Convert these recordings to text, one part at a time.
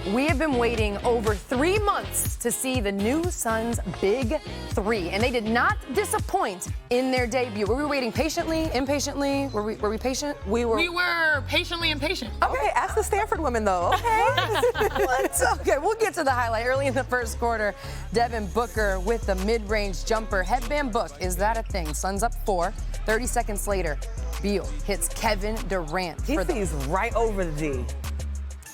We have been waiting over 3 months to see the new Suns' Big Three, and they did not disappoint in their debut. Were we waiting patiently, impatiently? Were we patient? We were patiently impatient. Okay, ask the Stanford women, though. Okay. Okay, we'll get to the highlight. Early in the first quarter, Devin Booker with the mid-range jumper. Headband Book, is that a thing? Suns up 4. 30 seconds later, Beal hits Kevin Durant. He sees right over the D.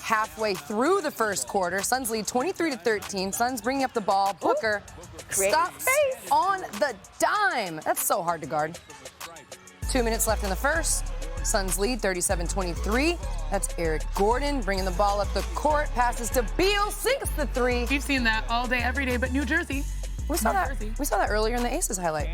Halfway through the first quarter, Suns lead 23-13. Suns bringing up the ball. Booker stops on the dime. That's so hard to guard. 2 minutes left in the first. Suns lead 37-23. That's Eric Gordon bringing the ball up the court. Passes to Beal, sinks the three. We've seen that all day, every day, but New Jersey. We saw that earlier in the Aces highlight.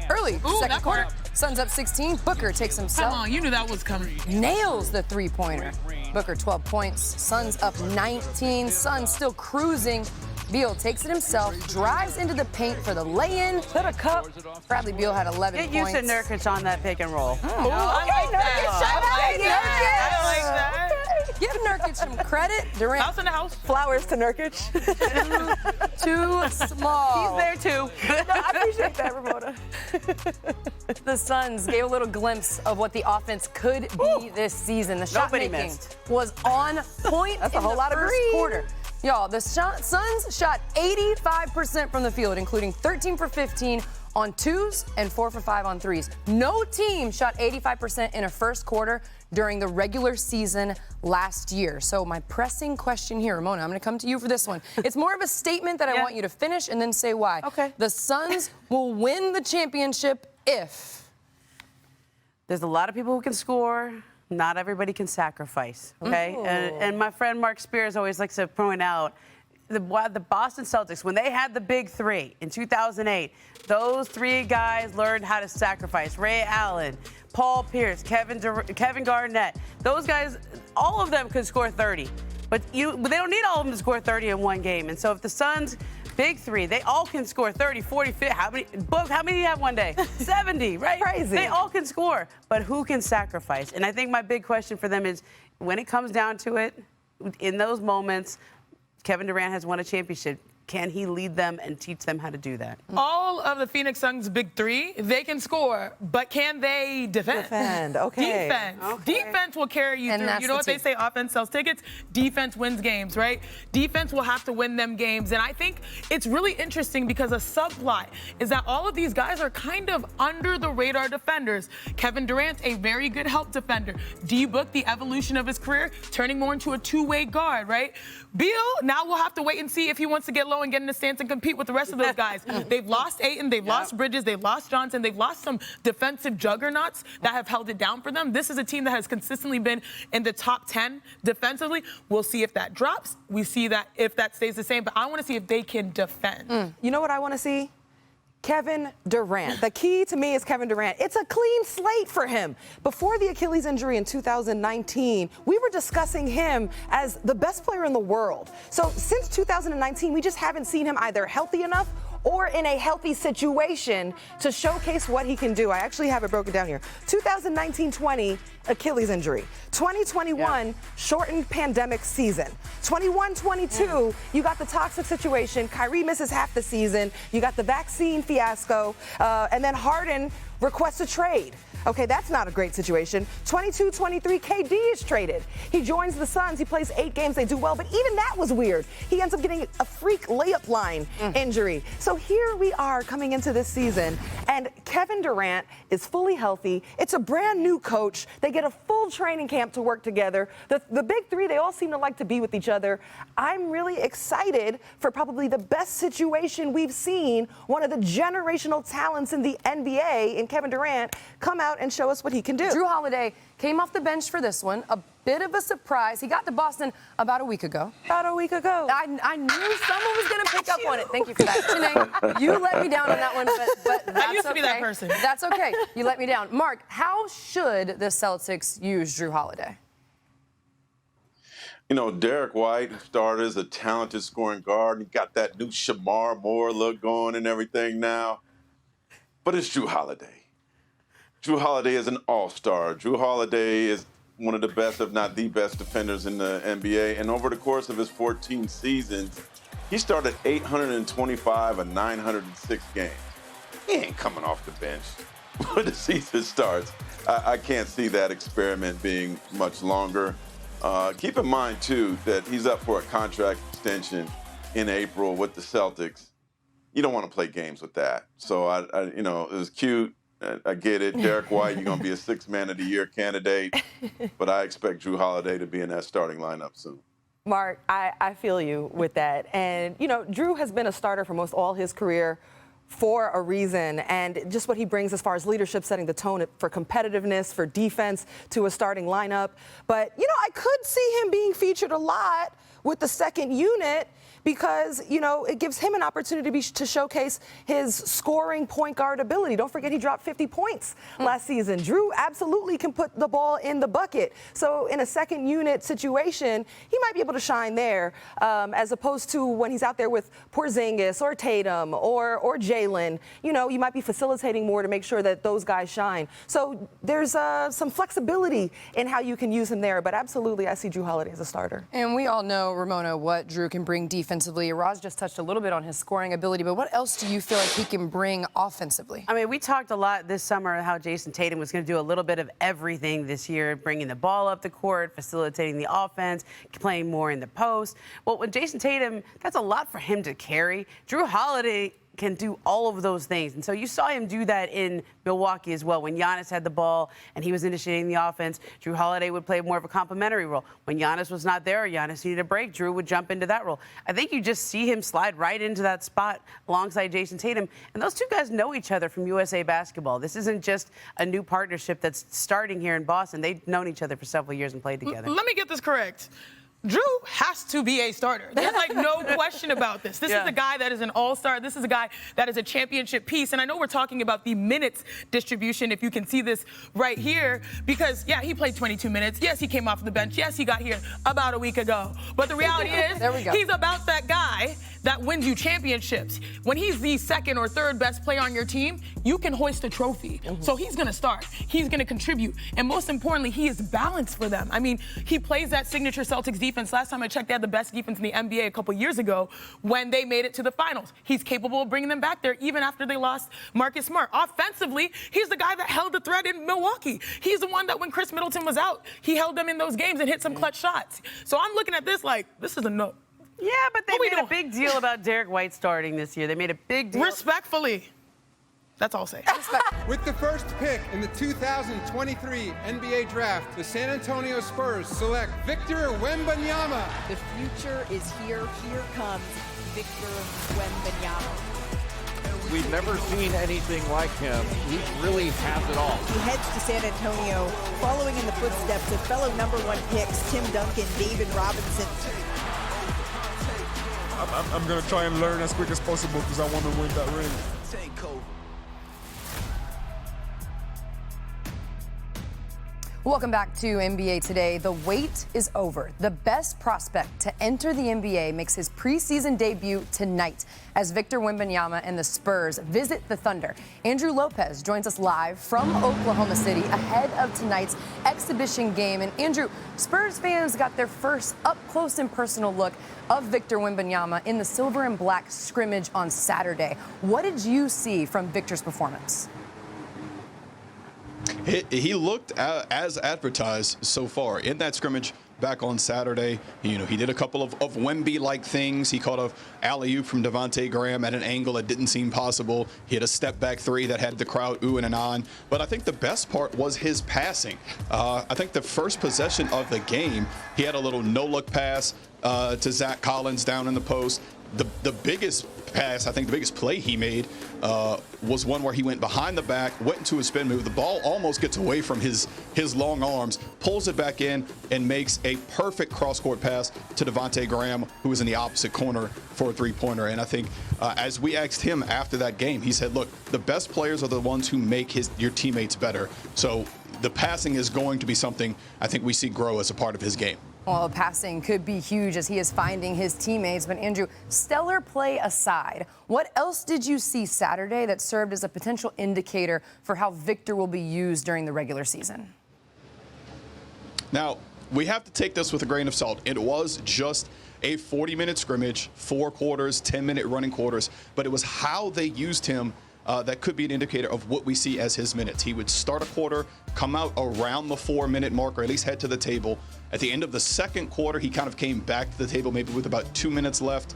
Second quarter. Suns up 16. Booker takes himself. Come on, you knew that was coming. Nails the three-pointer. Booker 12 points. Suns up 19. Suns still cruising. Beal takes it himself, drives into the paint for the lay-in. Put a cup. Bradley Beal had 11 points. Get used to Nurkic on that pick and roll. I like that. I like that. Give Nurkic some credit. Durant. House in the house. Flowers to Nurkic. Too small. He's there too. No, I appreciate that, Ramona. The Suns gave a little glimpse of what the offense could be this season. The shot making was on point. That's in a whole the lot of first green. quarter. Y'all, the Suns shot 85% from the field, including 13 for 15 on twos and 4 for 5 on threes. No team shot 85% in a first quarter during the regular season last year. So my pressing question here, Ramona, I'm going to come to you for this one. It's more of a statement that I want you to finish and then say why. Okay. The Suns will win the championship if... There's a lot of people who can score. Not everybody can sacrifice, okay? And my friend Mark Spears always likes to point out the Boston Celtics, when they had the Big Three in 2008, those three guys learned how to sacrifice. Ray Allen, Paul Pierce, Kevin Garnett. Those guys, all of them could score 30. But they don't need all of them to score 30 in one game. And so if the Suns... Big Three, they all can score 30, 40, 50. How many do you have one day? 70, right? Crazy. They all can score, but who can sacrifice? And I think my big question for them is, when it comes down to it, in those moments, Kevin Durant has won a championship. Can he lead them and teach them how to do that? All of the Phoenix Suns' Big Three, they can score, but can they defend? Okay. Defense will carry you through. You know what they say, offense sells tickets, defense wins games, right? Defense will have to win them games. And I think it's really interesting because a subplot is that all of these guys are kind of under-the-radar defenders. Kevin Durant, a very good help defender. D-Book, the evolution of his career, turning more into a two-way guard, right? Beal, now we'll have to wait and see if he wants to get low and get in the stance and compete with the rest of those guys. They've lost Ayton, they've lost Bridges, they've lost Johnson, they've lost some defensive juggernauts that have held it down for them. This is a team that has consistently been in the top 10 defensively. We'll see if that drops. We see that if that stays the same, but I want to see if they can defend. You know what I want to see? Kevin Durant. The key to me is Kevin Durant. It's a clean slate for him. Before the Achilles injury in 2019, we were discussing him as the best player in the world. So since 2019, we just haven't seen him either healthy enough or in a healthy situation to showcase what he can do. I actually have it broken down here. 2019-20, Achilles injury. 2021, shortened pandemic season. 21-22, you got the toxic situation. Kyrie misses half the season. You got the vaccine fiasco. And then Harden requests a trade. Okay, that's not a great situation. 22-23, KD is traded. He joins the Suns. He plays 8 games. They do well, but even that was weird. He ends up getting a freak layup line injury. So here we are coming into this season, and Kevin Durant is fully healthy. It's a brand new coach. They get a full training camp to work together. The Big Three, they all seem to like to be with each other. I'm really excited for probably the best situation we've seen, one of the generational talents in the NBA, in Kevin Durant, come out and show us what he can do. Jrue Holiday came off the bench for this one. A bit of a surprise. He got to Boston about a week ago. About a week ago. I knew someone was going to pick up on it. Thank you for that. Janae, you let me down on that one, but that's I used to be that person. That's okay. You let me down. Mark, how should the Celtics use Jrue Holiday? You know, Derek White started as a talented scoring guard. He got that new Shamar Moore look going and everything now. But it's Jrue Holiday. Jrue Holiday is an all-star. Jrue Holiday is one of the best, if not the best, defenders in the NBA. And over the course of his 14 seasons, he started 825 of 906 games. He ain't coming off the bench when the season starts. I can't see that experiment being much longer. Keep in mind, too, that he's up for a contract extension in April with the Celtics. You don't want to play games with that. So, it was cute. I get it. Derek White, you're going to be a Sixth Man of the Year candidate. But I expect Jrue Holiday to be in that starting lineup soon. Mark, I feel you with that. And, Jrue has been a starter for most all his career for a reason, and just what he brings as far as leadership, setting the tone for competitiveness, for defense to a starting lineup. But, I could see him being featured a lot with the second unit because, it gives him an opportunity to showcase his scoring point guard ability. Don't forget he dropped 50 points last season. Jrue absolutely can put the ball in the bucket. So in a second unit situation, he might be able to shine there as opposed to when he's out there with Porzingis or Tatum or Jalen. You might be facilitating more to make sure that those guys shine. So there's some flexibility in how you can use him there. But absolutely, I see Jrue Holiday as a starter. And we all know, Ramona, what Jrue can bring defensively. Roz just touched a little bit on his scoring ability, but what else do you feel like he can bring offensively? I mean, we talked a lot this summer how Jason Tatum was going to do a little bit of everything this year, bringing the ball up the court, facilitating the offense, playing more in the post. Well, with Jason Tatum, that's a lot for him to carry. Jrue Holiday can do all of those things. And so you saw him do that in Milwaukee as well. When Giannis had the ball and he was initiating the offense, Jrue Holiday would play more of a complementary role. When Giannis was not there or Giannis needed a break, Jrue would jump into that role. I think you just see him slide right into that spot alongside Jason Tatum. And those two guys know each other from USA Basketball. This isn't just a new partnership that's starting here in Boston. They've known each other for several years and played together. Let me get this correct. Jrue has to be a starter. There's no question about this. This is a guy that is an all-star. This is a guy that is a championship piece. And I know we're talking about the minutes distribution, if you can see this right here, because, he played 22 minutes. Yes, he came off the bench. Yes, he got here about a week ago. But the reality is he's about that guy that wins you championships. When he's the second or third best player on your team, you can hoist a trophy. So he's going to start. He's going to contribute. And most importantly, he is balanced for them. I mean, he plays that signature Celtics defense. Last time I checked, they had the best defense in the NBA a couple years ago when they made it to the finals. He's capable of bringing them back there even after they lost Marcus Smart. Offensively, he's the guy that held the threat in Milwaukee. He's the one that when Chris Middleton was out, he held them in those games and hit some clutch shots. So I'm looking at this like, this is a no. Yeah, but they made a big deal about Derek White starting this year. They made a big deal. Respectfully. That's all I'll say. With the first pick in the 2023 NBA Draft, the San Antonio Spurs select Victor Wembanyama. The future is here. Here comes Victor Wembanyama. We've never seen anything like him. He really has it all. He heads to San Antonio, following in the footsteps of fellow #1 picks Tim Duncan, David Robinson. I'm going to try and learn as quick as possible because I want to win that ring. Welcome back to NBA Today. The wait is over. The best prospect to enter the NBA makes his preseason debut tonight as Victor Wembanyama and the Spurs visit the Thunder. Andrew Lopez joins us live from Oklahoma City ahead of tonight's exhibition game. And Andrew, Spurs fans got their first up-close and personal look of Victor Wembanyama in the silver and black scrimmage on Saturday. What did you see from Victor's performance? He looked as advertised so far in that scrimmage back on Saturday. He did a couple of Wemby-like things. He caught a alley-oop from Devontae Graham at an angle that didn't seem possible. He hit a step-back three that had the crowd oohing and on. But I think the best part was his passing. I think the first possession of the game, he had a little no-look pass to Zach Collins down in the post. The biggest pass, I think the biggest play he made was one where he went behind the back, went into a spin move. The ball almost gets away from his long arms, pulls it back in, and makes a perfect cross-court pass to Devontae Graham, who was in the opposite corner for a three-pointer. And I think as we asked him after that game, he said, look, the best players are the ones who make your teammates better. So the passing is going to be something I think we see grow as a part of his game. Well, passing could be huge as he is finding his teammates. But, Andrew, stellar play aside, what else did you see Saturday that served as a potential indicator for how Victor will be used during the regular season? Now, we have to take this with a grain of salt. It was just a 40-minute scrimmage, 4 quarters, 10-minute running quarters, but it was how they used him that could be an indicator of what we see as his minutes. He would start a quarter, come out around the 4-minute mark, or at least head to the table. At the end of the second quarter, he kind of came back to the table, maybe with about 2 minutes left,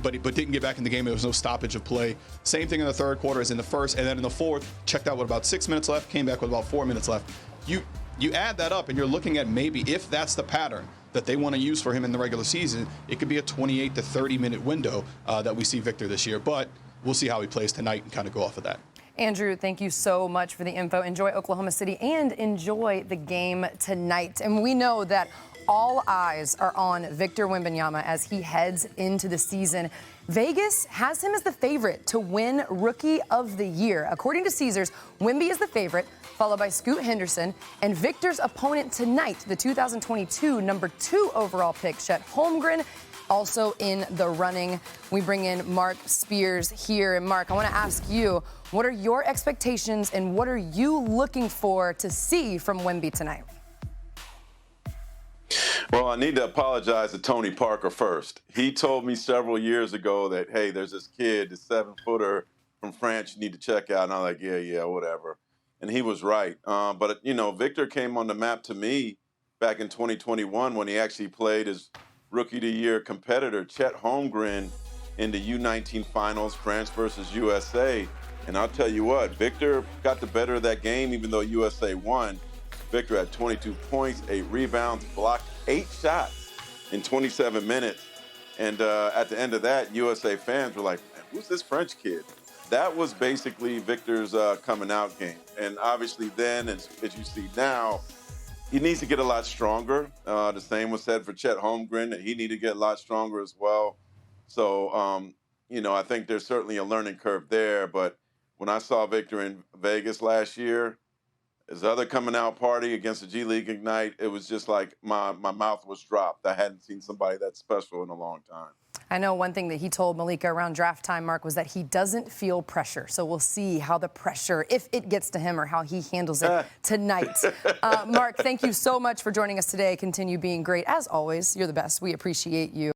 but didn't get back in the game. There was no stoppage of play. Same thing in the third quarter as in the first, and then in the fourth, checked out with about 6 minutes left, came back with about 4 minutes left. You add that up, and you're looking at maybe if that's the pattern that they want to use for him in the regular season, it could be a 28 to 30-minute window that we see Victor this year. But we'll see how he plays tonight and kind of go off of that. Andrew, thank you so much for the info. Enjoy Oklahoma City and enjoy the game tonight. And we know that all eyes are on Victor Wembanyama as he heads into the season. Vegas has him as the favorite to win Rookie of the Year. According to Caesars, Wemby is the favorite, followed by Scoot Henderson, and Victor's opponent tonight, the 2022 number 2 overall pick, Chet Holmgren, also in the running. We bring in Mark Spears here. And Mark, I want to ask you, what are your expectations and what are you looking for to see from Wemby tonight? Well, I need to apologize to Tony Parker first. He told me several years ago that, hey, there's this kid, this 7-footer from France you need to check out. And I'm like, yeah, whatever. And he was right. But, Victor came on the map to me back in 2021 when he actually played his Rookie of the Year competitor, Chet Holmgren, in the U19 finals, France versus USA. And I'll tell you what, Victor got the better of that game, even though USA won. Victor had 22 points, 8 rebounds, blocked 8 shots in 27 minutes. And at the end of that, USA fans were like, man, who's this French kid? That was basically Victor's coming out game. And obviously then, as you see now, he needs to get a lot stronger. The same was said for Chet Holmgren, that he needed to get a lot stronger as well. So, I think there's certainly a learning curve there. But when I saw Victor in Vegas last year, his other coming out party against the G League Ignite, it was just like my mouth was dropped. I hadn't seen somebody that special in a long time. I know one thing that he told Malika around draft time, Mark, was that he doesn't feel pressure. So we'll see how the pressure, if it gets to him, or how he handles it tonight. Mark, thank you so much for joining us today. Continue being great. As always, you're the best. We appreciate you.